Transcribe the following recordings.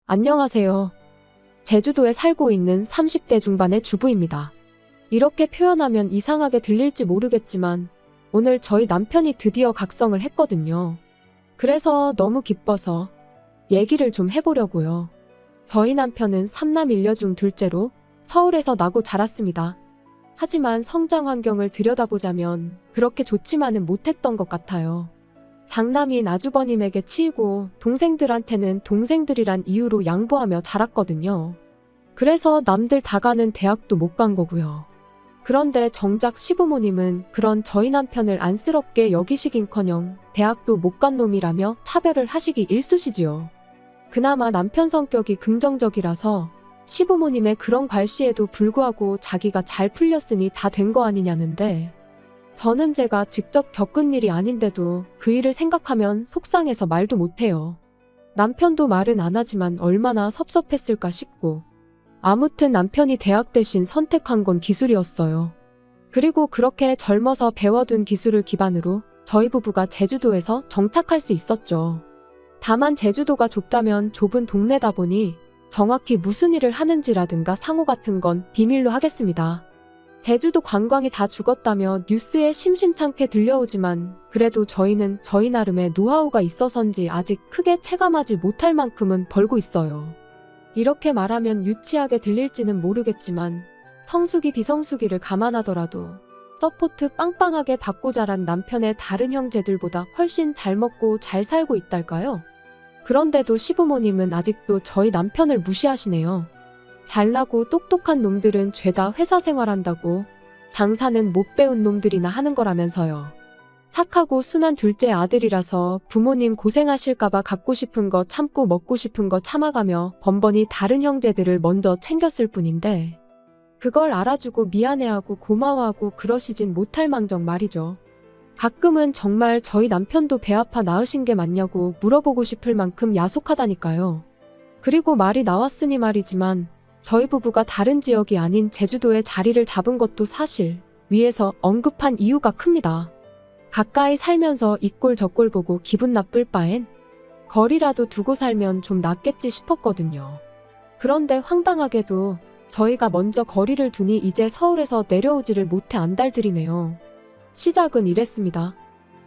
안녕하세요. 제주도에 살고 있는 30대 중반의 주부입니다. 이렇게 표현하면 이상하게 들릴지 모르겠지만 오늘 저희 남편이 드디어 각성을 했거든요. 그래서 너무 기뻐서 얘기를 좀 해보려고요. 저희 남편은 3남 1녀 중 둘째로 서울에서 나고 자랐습니다. 하지만 성장 환경을 들여다보자면 그렇게 좋지만은 못했던 것 같아요. 장남인 아주버님에게 치이고 동생들한테는 동생들이란 이유로 양보하며 자랐거든요. 그래서 남들 다 가는 대학도 못 간 거고요. 그런데 정작 시부모님은 그런 저희 남편을 안쓰럽게 여기시긴커녕 대학도 못 간 놈이라며 차별을 하시기 일쑤시지요. 그나마 남편 성격이 긍정적이라서 시부모님의 그런 괄시에도 불구하고 자기가 잘 풀렸으니 다 된 거 아니냐는데, 저는 제가 직접 겪은 일이 아닌데도 그 일을 생각하면 속상해서 말도 못해요. 남편도 말은 안 하지만 얼마나 섭섭했을까 싶고. 아무튼 남편이 대학 대신 선택한 건 기술이었어요. 그리고 그렇게 젊어서 배워둔 기술을 기반으로 저희 부부가 제주도에서 정착할 수 있었죠. 다만 제주도가 좁다면 좁은 동네다 보니 정확히 무슨 일을 하는지라든가 상호 같은 건 비밀로 하겠습니다. 제주도 관광이 다 죽었다며 뉴스에 심심찮게 들려오지만 그래도 저희는 저희 나름의 노하우가 있어서인지 아직 크게 체감하지 못할 만큼은 벌고 있어요. 이렇게 말하면 유치하게 들릴지는 모르겠지만 성수기 비성수기를 감안하더라도 서포트 빵빵하게 받고 자란 남편의 다른 형제들보다 훨씬 잘 먹고 잘 살고 있달까요? 그런데도 시부모님은 아직도 저희 남편을 무시하시네요. 잘나고 똑똑한 놈들은 죄다 회사 생활한다고, 장사는 못 배운 놈들이나 하는 거라면서요. 착하고 순한 둘째 아들이라서 부모님 고생하실까봐 갖고 싶은 거 참고 먹고 싶은 거 참아가며 번번이 다른 형제들을 먼저 챙겼을 뿐인데 그걸 알아주고 미안해하고 고마워하고 그러시진 못할 망정 말이죠. 가끔은 정말 저희 남편도 배 아파 낳으신 게 맞냐고 물어보고 싶을 만큼 야속하다니까요. 그리고 말이 나왔으니 말이지만 저희 부부가 다른 지역이 아닌 제주도에 자리를 잡은 것도 사실 위에서 언급한 이유가 큽니다. 가까이 살면서 이 꼴 저 꼴 보고 기분 나쁠 바엔 거리라도 두고 살면 좀 낫겠지 싶었거든요. 그런데 황당하게도 저희가 먼저 거리를 두니 이제 서울에서 내려오지를 못해 안달들이네요. 시작은 이랬습니다.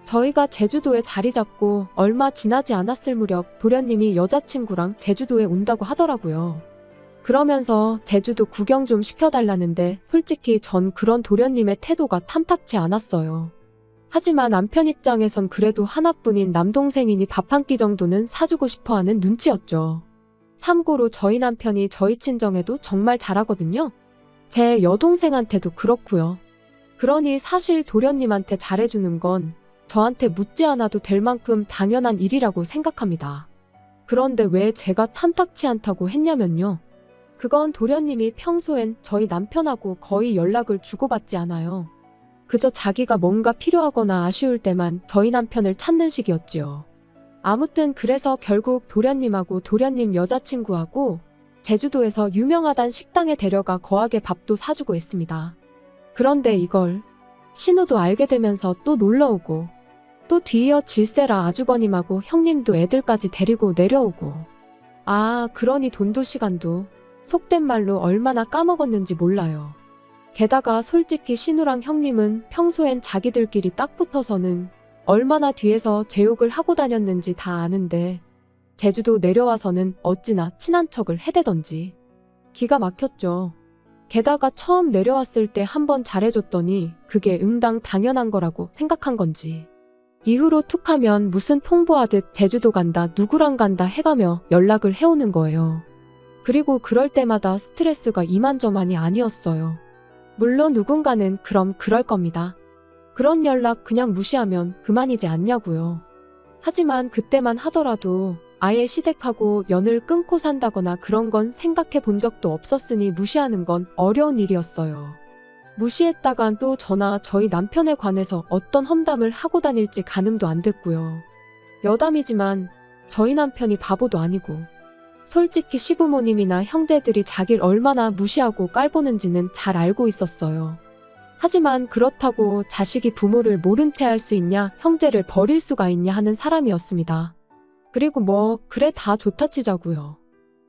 저희가 제주도에 자리 잡고 얼마 지나지 않았을 무렵 도련님이 여자친구랑 제주도에 온다고 하더라고요. 그러면서 제주도 구경 좀 시켜달라는데 솔직히 전 그런 도련님의 태도가 탐탁치 않았어요. 하지만 남편 입장에선 그래도 하나뿐인 남동생이니 밥 한 끼 정도는 사주고 싶어하는 눈치였죠. 참고로 저희 남편이 저희 친정에도 정말 잘하거든요. 제 여동생한테도 그렇고요. 그러니 사실 도련님한테 잘해주는 건 저한테 묻지 않아도 될 만큼 당연한 일이라고 생각합니다. 그런데 왜 제가 탐탁치 않다고 했냐면요. 그건 도련님이 평소엔 저희 남편하고 거의 연락을 주고받지 않아요. 그저 자기가 뭔가 필요하거나 아쉬울 때만 저희 남편을 찾는 식이었지요. 아무튼 그래서 결국 도련님하고 도련님 여자친구하고 제주도에서 유명하단 식당에 데려가 거하게 밥도 사주고 했습니다. 그런데 이걸 신우도 알게 되면서 또 놀러오고 또 뒤이어 질세라 아주버님하고 형님도 애들까지 데리고 내려오고, 아, 그러니 돈도 시간도 속된 말로 얼마나 까먹었는지 몰라요. 게다가 솔직히 신우랑 형님은 평소엔 자기들끼리 딱 붙어서는 얼마나 뒤에서 제 욕을 하고 다녔는지 다 아는데 제주도 내려와서는 어찌나 친한 척을 해대던지 기가 막혔죠. 게다가 처음 내려왔을 때 한번 잘해줬더니 그게 응당 당연한 거라고 생각한 건지 이후로 툭하면 무슨 통보하듯 제주도 간다 누구랑 간다 해가며 연락을 해오는 거예요. 그리고 그럴 때마다 스트레스가 이만저만이 아니었어요. 물론 누군가는 그럼 그럴 겁니다. 그런 연락 그냥 무시하면 그만이지 않냐고요. 하지만 그때만 하더라도 아예 시댁하고 연을 끊고 산다거나 그런 건 생각해 본 적도 없었으니 무시하는 건 어려운 일이었어요. 무시했다간 또 저나 저희 남편에 관해서 어떤 험담을 하고 다닐지 가늠도 안 됐고요. 여담이지만 저희 남편이 바보도 아니고 솔직히 시부모님이나 형제들이 자기를 얼마나 무시하고 깔보는지는 잘 알고 있었어요. 하지만 그렇다고 자식이 부모를 모른 채 할 수 있냐, 형제를 버릴 수가 있냐 하는 사람이었습니다. 그리고 뭐 그래 다 좋다 치자고요.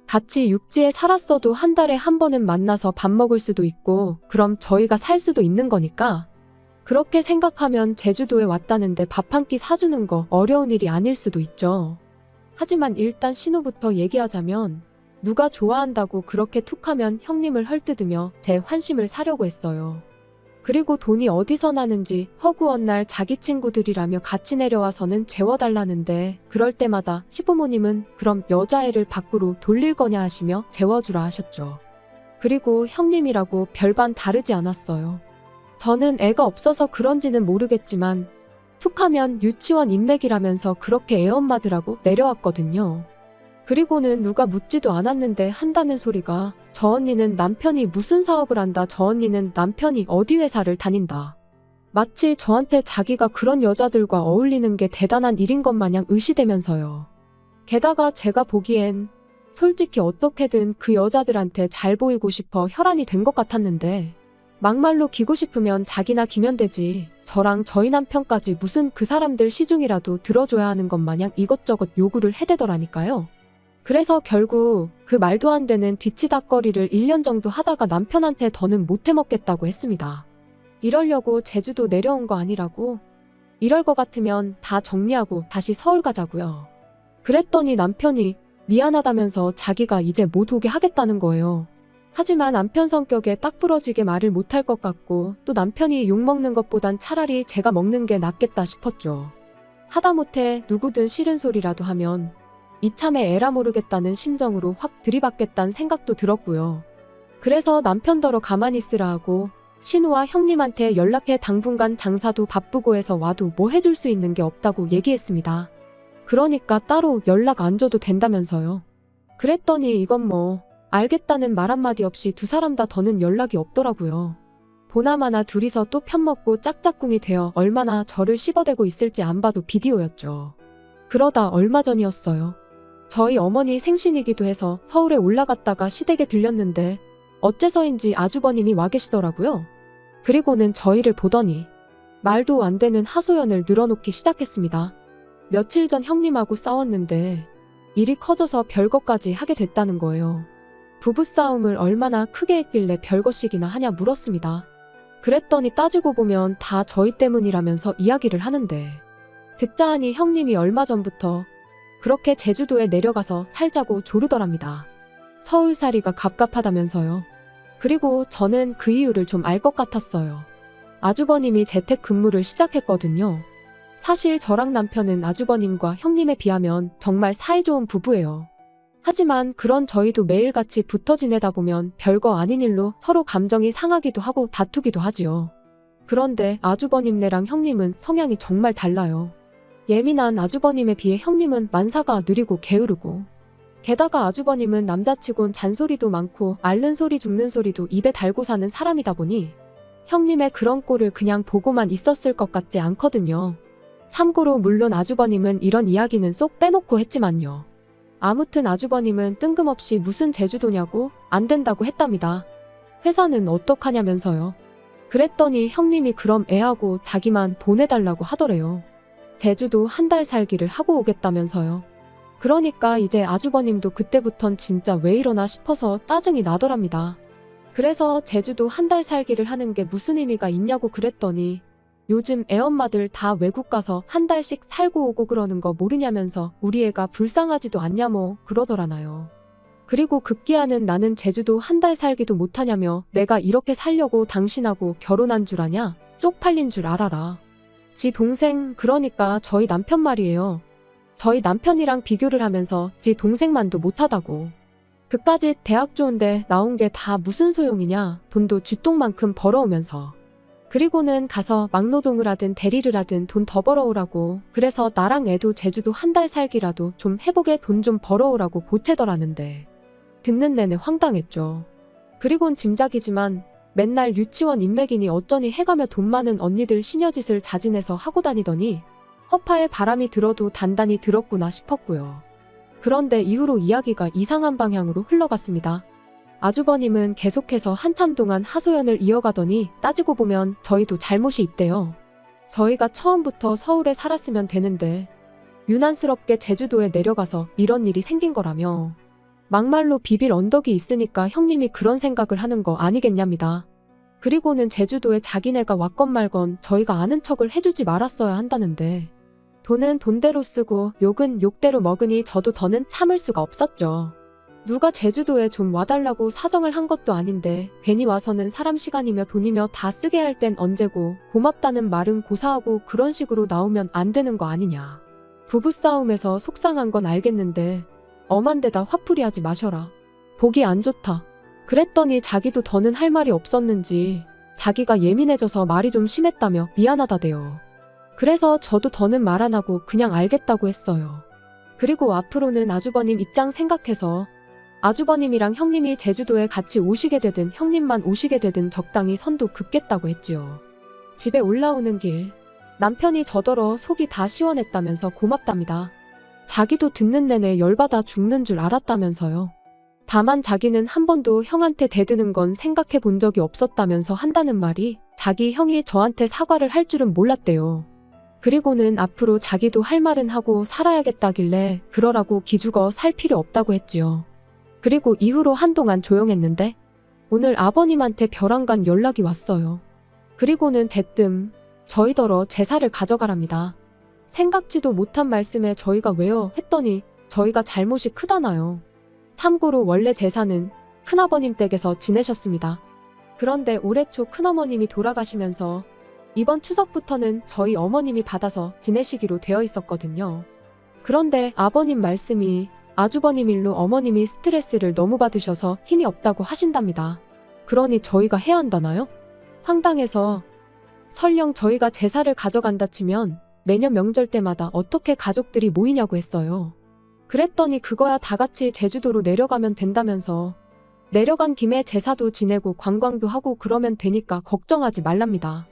같이 육지에 살았어도 한 달에 한 번은 만나서 밥 먹을 수도 있고 그럼 저희가 살 수도 있는 거니까 그렇게 생각하면 제주도에 왔다는데 밥 한 끼 사주는 거 어려운 일이 아닐 수도 있죠. 하지만 일단 신우부터 얘기하자면 누가 좋아한다고 그렇게 툭하면 형님을 헐뜯으며 제 환심을 사려고 했어요. 그리고 돈이 어디서 나는지 허구한 날 자기 친구들이라며 같이 내려와서는 재워달라는데 그럴 때마다 시부모님은 그럼 여자애를 밖으로 돌릴 거냐 하시며 재워주라 하셨죠. 그리고 형님이라고 별반 다르지 않았어요. 저는 애가 없어서 그런지는 모르겠지만 툭하면 유치원 인맥이라면서 그렇게 애엄마들하고 내려왔거든요. 그리고는 누가 묻지도 않았는데 한다는 소리가 저 언니는 남편이 무슨 사업을 한다, 저 언니는 남편이 어디 회사를 다닌다. 마치 저한테 자기가 그런 여자들과 어울리는 게 대단한 일인 것 마냥 의시되면서요. 게다가 제가 보기엔 솔직히 어떻게든 그 여자들한테 잘 보이고 싶어 혈안이 된 것 같았는데 막말로 기고 싶으면 자기나 기면 되지. 저랑 저희 남편까지 무슨 그 사람들 시중이라도 들어줘야 하는 것 마냥 이것저것 요구를 해대더라니까요. 그래서 결국 그 말도 안 되는 뒤치다꺼리를 1년 정도 하다가 남편한테 더는 못 해먹겠다고 했습니다. 이러려고 제주도 내려온 거 아니라고? 이럴 거 같으면 다 정리하고 다시 서울 가자고요. 그랬더니 남편이 미안하다면서 자기가 이제 못 오게 하겠다는 거예요. 하지만 남편 성격에 딱 부러지게 말을 못할 것 같고 또 남편이 욕먹는 것보단 차라리 제가 먹는 게 낫겠다 싶었죠. 하다못해 누구든 싫은 소리라도 하면 이참에 에라 모르겠다는 심정으로 확 들이받겠다는 생각도 들었고요. 그래서 남편더러 가만히 있으라 하고 신우와 형님한테 연락해 당분간 장사도 바쁘고 해서 와도 뭐 해줄 수 있는 게 없다고 얘기했습니다. 그러니까 따로 연락 안 줘도 된다면서요. 그랬더니 이건 뭐 알겠다는 말 한마디 없이 두 사람 다 더는 연락이 없더라고요. 보나마나 둘이서 또 편먹고 짝짝꿍이 되어 얼마나 저를 씹어대고 있을지 안 봐도 비디오였죠. 그러다 얼마 전이었어요. 저희 어머니 생신이기도 해서 서울에 올라갔다가 시댁에 들렸는데 어째서인지 아주버님이 와 계시더라고요. 그리고는 저희를 보더니 말도 안 되는 하소연을 늘어놓기 시작했습니다. 며칠 전 형님하고 싸웠는데 일이 커져서 별것까지 하게 됐다는 거예요. 부부싸움을 얼마나 크게 했길래 별것이기나 하냐 물었습니다. 그랬더니 따지고 보면 다 저희 때문이라면서 이야기를 하는데 듣자 하니 형님이 얼마 전부터 그렇게 제주도에 내려가서 살자고 조르더랍니다. 서울살이가 갑갑하다면서요. 그리고 저는 그 이유를 좀 알 것 같았어요. 아주버님이 재택근무를 시작했거든요. 사실 저랑 남편은 아주버님과 형님에 비하면 정말 사이좋은 부부예요. 하지만 그런 저희도 매일같이 붙어 지내다 보면 별거 아닌 일로 서로 감정이 상하기도 하고 다투기도 하지요. 그런데 아주버님네랑 형님은 성향이 정말 달라요. 예민한 아주버님에 비해 형님은 만사가 느리고 게으르고 게다가 아주버님은 남자치곤 잔소리도 많고 앓는 소리 죽는 소리도 입에 달고 사는 사람이다 보니 형님의 그런 꼴을 그냥 보고만 있었을 것 같지 않거든요. 참고로 물론 아주버님은 이런 이야기는 쏙 빼놓고 했지만요. 아무튼 아주버님은 뜬금없이 무슨 제주도냐고 안 된다고 했답니다. 회사는 어떡하냐면서요. 그랬더니 형님이 그럼 애하고 자기만 보내달라고 하더래요. 제주도 한 달 살기를 하고 오겠다면서요. 그러니까 이제 아주버님도 그때부턴 진짜 왜 이러나 싶어서 짜증이 나더랍니다. 그래서 제주도 한 달 살기를 하는 게 무슨 의미가 있냐고 그랬더니 요즘 애엄마들 다 외국 가서 한 달씩 살고 오고 그러는 거 모르냐면서 우리 애가 불쌍하지도 않냐 뭐 그러더라나요. 그리고 급기야는 나는 제주도 한 달 살기도 못하냐며 내가 이렇게 살려고 당신하고 결혼한 줄 아냐? 쪽팔린 줄 알아라. 지 동생 그러니까 저희 남편 말이에요. 저희 남편이랑 비교를 하면서 지 동생만도 못하다고. 그까짓 대학 좋은데 나온 게 다 무슨 소용이냐. 돈도 쥐똥만큼 벌어오면서. 그리고는 가서 막노동을 하든 대리를 하든 돈 더 벌어오라고. 그래서 나랑 애도 제주도 한 달 살기라도 좀 해보게 돈 좀 벌어오라고 보채더라는데. 듣는 내내 황당했죠. 그리곤 짐작이지만 맨날 유치원 인맥이니 어쩌니 해가며 돈 많은 언니들 시녀짓을 자진해서 하고 다니더니 허파에 바람이 들어도 단단히 들었구나 싶었고요. 그런데 이후로 이야기가 이상한 방향으로 흘러갔습니다. 아주버님은 계속해서 한참 동안 하소연을 이어가더니 따지고 보면 저희도 잘못이 있대요. 저희가 처음부터 서울에 살았으면 되는데 유난스럽게 제주도에 내려가서 이런 일이 생긴 거라며. 막말로 비빌 언덕이 있으니까 형님이 그런 생각을 하는 거 아니겠냐입니다. 그리고는 제주도에 자기네가 왔건 말건 저희가 아는 척을 해주지 말았어야 한다는데 돈은 돈대로 쓰고 욕은 욕대로 먹으니 저도 더는 참을 수가 없었죠. 누가 제주도에 좀 와달라고 사정을 한 것도 아닌데 괜히 와서는 사람 시간이며 돈이며 다 쓰게 할 땐 언제고 고맙다는 말은 고사하고 그런 식으로 나오면 안 되는 거 아니냐. 부부싸움에서 속상한 건 알겠는데 엄한 데다 화풀이하지 마셔라. 보기 안 좋다. 그랬더니 자기도 더는 할 말이 없었는지 자기가 예민해져서 말이 좀 심했다며 미안하다대요. 그래서 저도 더는 말 안 하고 그냥 알겠다고 했어요. 그리고 앞으로는 아주버님 입장 생각해서 아주버님이랑 형님이 제주도에 같이 오시게 되든 형님만 오시게 되든 적당히 선도 긋겠다고 했지요. 집에 올라오는 길 남편이 저더러 속이 다 시원했다면서 고맙답니다. 자기도 듣는 내내 열받아 죽는 줄 알았다면서요. 다만 자기는 한 번도 형한테 대드는 건 생각해 본 적이 없었다면서 한다는 말이 자기 형이 저한테 사과를 할 줄은 몰랐대요. 그리고는 앞으로 자기도 할 말은 하고 살아야겠다길래 그러라고 기죽어 살 필요 없다고 했지요. 그리고 이후로 한동안 조용했는데 오늘 아버님한테 벼랑간 연락이 왔어요. 그리고는 대뜸 저희더러 제사를 가져가랍니다. 생각지도 못한 말씀에 저희가 왜요 했더니 저희가 잘못이 크다나요. 참고로 원래 제사는 큰아버님 댁에서 지내셨습니다. 그런데 올해 초 큰어머님이 돌아가시면서 이번 추석부터는 저희 어머님이 받아서 지내시기로 되어 있었거든요. 그런데 아버님 말씀이 아주버님 일로 어머님이 스트레스를 너무 받으셔서 힘이 없다고 하신답니다. 그러니 저희가 해야 한다나요? 황당해서 설령 저희가 제사를 가져간다 치면 매년 명절 때마다 어떻게 가족들이 모이냐고 했어요. 그랬더니 그거야 다 같이 제주도로 내려가면 된다면서 내려간 김에 제사도 지내고 관광도 하고 그러면 되니까 걱정하지 말랍니다.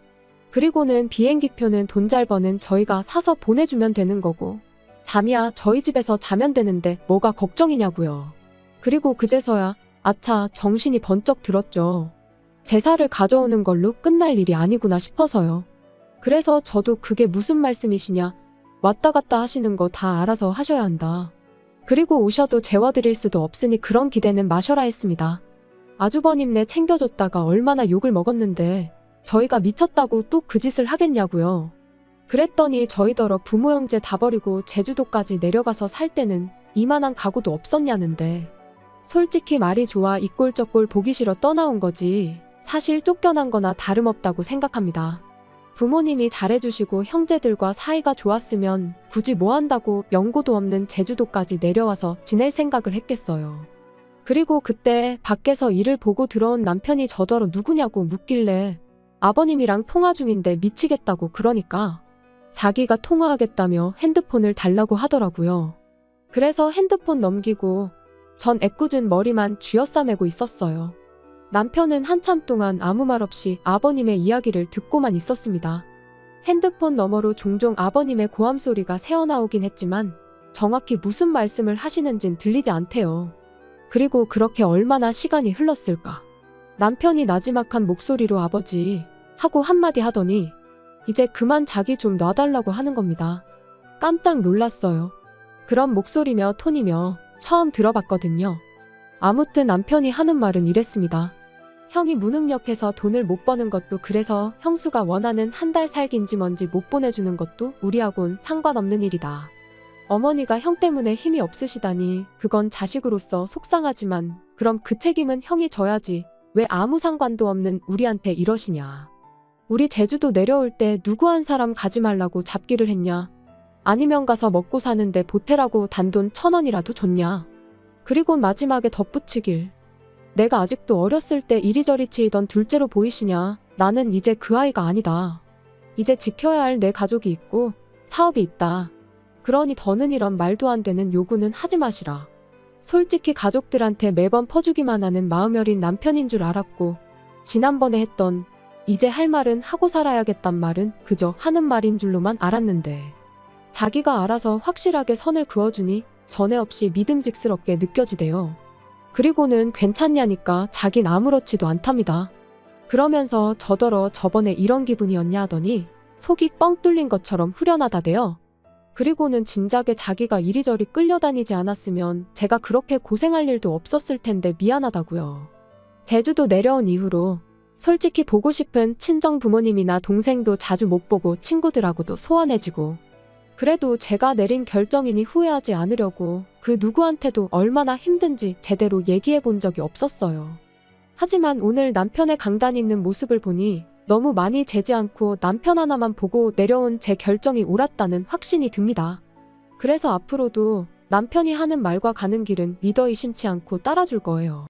그리고는 비행기표는 돈 잘 버는 저희가 사서 보내주면 되는 거고 잠이야 저희 집에서 자면 되는데 뭐가 걱정이냐고요. 그리고 그제서야 아차 정신이 번쩍 들었죠. 제사를 가져오는 걸로 끝날 일이 아니구나 싶어서요. 그래서 저도 그게 무슨 말씀이시냐 왔다 갔다 하시는 거 다 알아서 하셔야 한다. 그리고 오셔도 재워드릴 수도 없으니 그런 기대는 마셔라 했습니다. 아주버님네 챙겨줬다가 얼마나 욕을 먹었는데 저희가 미쳤다고 또 그 짓을 하겠냐고요. 그랬더니 저희더러 부모 형제 다 버리고 제주도까지 내려가서 살 때는 이만한 각오도 없었냐는데 솔직히 말이 좋아 이 꼴 저 꼴 보기 싫어 떠나온 거지 사실 쫓겨난 거나 다름없다고 생각합니다. 부모님이 잘해주시고 형제들과 사이가 좋았으면 굳이 뭐 한다고 연고도 없는 제주도까지 내려와서 지낼 생각을 했겠어요. 그리고 그때 밖에서 일을 보고 들어온 남편이 저더러 누구냐고 묻길래 아버님이랑 통화 중인데 미치겠다고 그러니까 자기가 통화하겠다며 핸드폰을 달라고 하더라고요. 그래서 핸드폰 넘기고 전 애꿎은 머리만 쥐어싸매고 있었어요. 남편은 한참 동안 아무 말 없이 아버님의 이야기를 듣고만 있었습니다. 핸드폰 너머로 종종 아버님의 고함 소리가 새어나오긴 했지만 정확히 무슨 말씀을 하시는진 들리지 않대요. 그리고 그렇게 얼마나 시간이 흘렀을까. 남편이 나지막한 목소리로 아버지 하고 한마디 하더니 이제 그만 자기 좀 놔달라고 하는 겁니다. 깜짝 놀랐어요. 그런 목소리며 톤이며 처음 들어봤거든요. 아무튼 남편이 하는 말은 이랬습니다. 형이 무능력해서 돈을 못 버는 것도 그래서 형수가 원하는 한 달 살기인지 뭔지 못 보내주는 것도 우리하고는 상관없는 일이다. 어머니가 형 때문에 힘이 없으시다니 그건 자식으로서 속상하지만 그럼 그 책임은 형이 져야지 왜 아무 상관도 없는 우리한테 이러시냐. 우리 제주도 내려올 때 누구 한 사람 가지 말라고 잡기를 했냐. 아니면 가서 먹고 사는데 보태라고 단돈 1,000원이라도 줬냐. 그리고 마지막에 덧붙이길 내가 아직도 어렸을 때 이리저리 치이던 둘째로 보이시냐. 나는 이제 그 아이가 아니다. 이제 지켜야 할 내 가족이 있고 사업이 있다. 그러니 더는 이런 말도 안 되는 요구는 하지 마시라. 솔직히 가족들한테 매번 퍼주기만 하는 마음 여린 남편인 줄 알았고 지난번에 했던 이제 할 말은 하고 살아야겠단 말은 그저 하는 말인 줄로만 알았는데 자기가 알아서 확실하게 선을 그어주니 전에 없이 믿음직스럽게 느껴지대요. 그리고는 괜찮냐니까 자긴 아무렇지도 않답니다. 그러면서 저더러 저번에 이런 기분이었냐 하더니 속이 뻥 뚫린 것처럼 후련하다대요. 그리고는 진작에 자기가 이리저리 끌려다니지 않았으면 제가 그렇게 고생할 일도 없었을 텐데 미안하다고요. 제주도 내려온 이후로 솔직히 보고 싶은 친정 부모님이나 동생도 자주 못 보고 친구들하고도 소원해지고, 그래도 제가 내린 결정이니 후회하지 않으려고 그 누구한테도 얼마나 힘든지 제대로 얘기해 본 적이 없었어요. 하지만 오늘 남편의 강단 있는 모습을 보니 너무 많이 재지 않고 남편 하나만 보고 내려온 제 결정이 옳았다는 확신이 듭니다. 그래서 앞으로도 남편이 하는 말과 가는 길은 믿어 의심치 않고 따라줄 거예요.